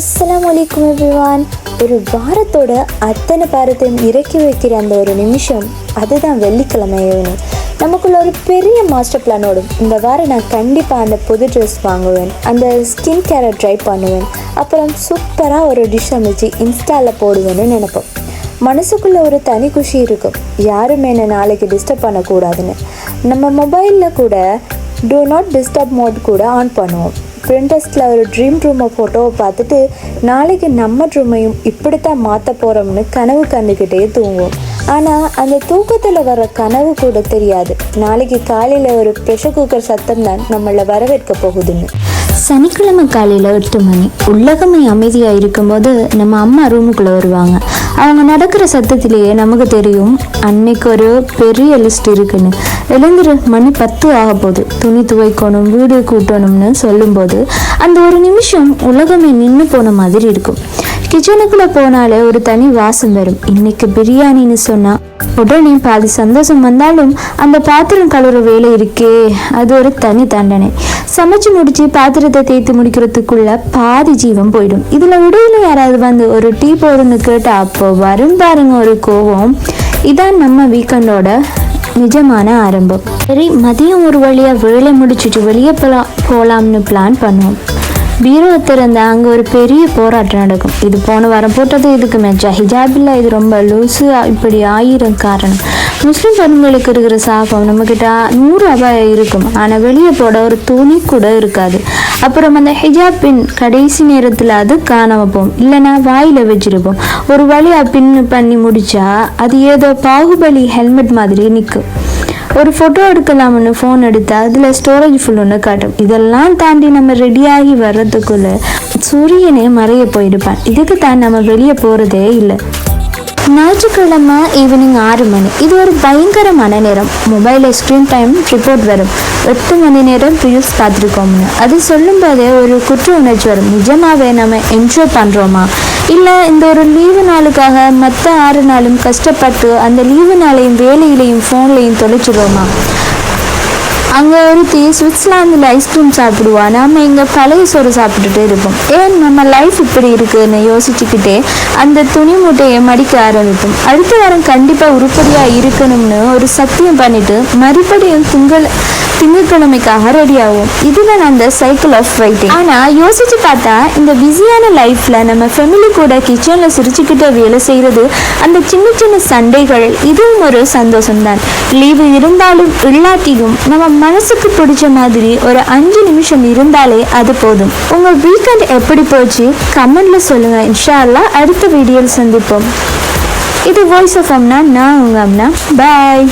அஸ்ஸலாமு அலைக்கும் எவ்ரிவான். ஒரு வாரத்தோட அத்தனை பாரத்தையும் இறக்கி வைக்கிற அந்த ஒரு நிமிஷம், அதுதான் வெள்ளிக்கிழமை ஈவினிங். நமக்குள்ள ஒரு பெரிய மாஸ்டர் பிளான் ஓடும். இந்த வாரம் நான் கண்டிப்பாக அந்த புது ட்ரெஸ் வாங்குவேன், அந்த ஸ்கின் கேரை ட்ரை பண்ணுவேன், அப்புறம் சூப்பராக ஒரு டிஷ் அமைச்சு இன்ஸ்டாவில் போடுவேன்னு நினைப்போம். மனசுக்குள்ளே ஒரு தனி குஷி இருக்கும், யாருமே என்னை நாளைக்கு டிஸ்டர்ப் பண்ணக்கூடாதுன்னு. நம்ம மொபைலில் கூட டூ நாட் டிஸ்டர்ப் மோட் கூட ஆன் பண்ணுவோம். பிரிண்டஸ்டில் ஒரு ட்ரீம் ரூமை ஃபோட்டோவை பார்த்துட்டு நாளைக்கு நம்ம ரூமையும் இப்படித்தான் மாற்ற போகிறோம்னு கனவு கண்டுக்கிட்டே தூங்குவோம். ஆனால் அந்த தூக்கத்தில் வர கனவு கூட தெரியாது, நாளைக்கு காலையில் ஒரு ப்ரெஷர் குக்கர் சத்தம் தான் நம்மளை வரவேற்க போகுதுன்னு. சனிக்கிழமை காலையில் 8 மணி, உலகமே அமைதியாக இருக்கும்போது நம்ம அம்மா ரூமுக்குள்ளே வருவாங்க. அவங்க நடக்கிற சத்தத்திலேயே நமக்கு தெரியும் அன்னைக்கு ஒரு பெரிய லிஸ்ட் இருக்குன்னு. எழுந்துரு, மணி 10 ஆக போகுது, துணி துவைக்கணும், வீடு கூட்டணும்னு சொல்லும்போது அந்த ஒரு நிமிஷம் உலகமே நின்று போன மாதிரி இருக்கும். கிச்சனுக்குள்ளே போனாலே ஒரு தனி வாசம் வரும். இன்னைக்கு பிரியாணின்னு சொன்னால் உடனே பாதி சந்தோஷம் வந்தாலும் அந்த பாத்திரம் கழுவுற வேலை இருக்கே, அது ஒரு தனி தண்டனை. சமைச்சு முடிச்சு பாத்திரத்தை தேய்த்து முடிக்கிறதுக்குள்ள பாதி ஜீவம் போயிடும். இதுல இடையில யாராவது வந்து ஒரு டீ போடுன்னு கேட்டா அப்போ வரும் பாருங்க ஒரு கோவம். இதான் நம்ம வீக்கெண்டோட நிஜமான ஆரம்பம். சரி, மதியம் ஒரு வழியா வேலை முடிச்சுட்டு வெளியே போலாம்னு பிளான் பண்ணுவோம். பீரோ திறந்த அங்கே ஒரு பெரிய போராட்டம் நடக்கும். இது போன வாரம் போட்டது இதுக்கு மேட்சா, ஹிஜாப் இல்லை, இது ரொம்ப லூஸு, இப்படி 1000 காரணம். முஸ்லீம் பெண்களுக்கு இருக்கிற சாபம், நம்மக்கிட்ட 100 அபாயம் இருக்கும், ஆனால் வெளியே போட ஒரு துணி கூட இருக்காது. அப்புறம் அந்த ஹிஜாப் பின் கடைசி நேரத்தில் அது காணாமல் போகும், இல்லைன்னா வாயில் வச்சிருப்போம். ஒரு வழியாக பின் பண்ணி முடிச்சா அது ஏதோ பாகுபலி ஹெல்மெட் மாதிரி நிற்கும். ஒரு ஃபோட்டோ எடுக்கலாம்னு ஃபோன் எடுத்தால் அதில் ஸ்டோரேஜ் ஃபுல்லுன்னு காட்டும். இதெல்லாம் தாண்டி நம்ம ரெடியாகி வர்றதுக்குள்ளே சூரியனே மறைய போயிருப்பான். இதுக்கு தான் நம்ம வெளியே போகிறதே இல்லை. ஞாயிற்றுக்கிழமை ஈவினிங் 6 மணி, இது ஒரு பயங்கரமான நேரம். மொபைலில் ஸ்க்ரீன் டைம் ரிப்போர்ட் வரும், 8 மணி நேரம் ரீல்ஸ் பார்த்துருக்கோம்னு. அது சொல்லும் போதே ஒரு குற்ற உணர்ச்சி வரும். நிஜமாவே நம்ம என்ஜாய் பண்ணுறோமா, இல்லை இந்த ஒரு லீவு நாளுக்காக மற்ற 6 நாளும் கஷ்டப்பட்டு அந்த லீவு நாளையும் வேலையிலையும் ஃபோன்லையும் தொலைச்சிடுவோமா? அங்கே ஒருத்தி சுவிட்சர்லாந்தில் ஐஸ்கிரீம் சாப்பிடுவா, நாம் இங்கே பழைய சோறு சாப்பிட்டுட்டு இருப்போம். ஏன் நம்ம லைஃப் இப்படி இருக்குன்னு யோசிச்சுக்கிட்டே அந்த துணி மூட்டையை மடிக்க ஆரம்பிப்போம். அடுத்த வாரம் கண்டிப்பாக உருப்படியாக இருக்கணும்னு ஒரு சத்தியம் பண்ணிட்டு மறுபடியும் திங்கட்கிழமைக்காக ரெடி ஆகும். இதுதான் அந்த சைக்கிள் ஆஃப் வெயிட்டிங். ஆனால் யோசிச்சு பார்த்தா இந்த பிஸியான லைஃப்பில் நம்ம ஃபேமிலி கூட கிச்சனில் சிரிச்சுக்கிட்டே வேலை செய்கிறது, அந்த சின்ன சின்ன சண்டைகள், இதுவும் ஒரு சந்தோஷம்தான். லீவு இருந்தாலும் இல்லாட்டியும் நம்ம மனசுக்கு பிடிச்ச மாதிரி ஒரு 5 நிமிஷம் இருந்தாலே அது போதும். உங்கள் வீக்கெண்ட் எப்படி போச்சு கமெண்ட்ல சொல்லுங்க. இன்ஷா அல்லாஹ் அடுத்த வீடியோவில் சந்திப்போம். இது வாய்ஸ் ஆஃப் அம்னா, நான் உங்க அம்னா. பாய்.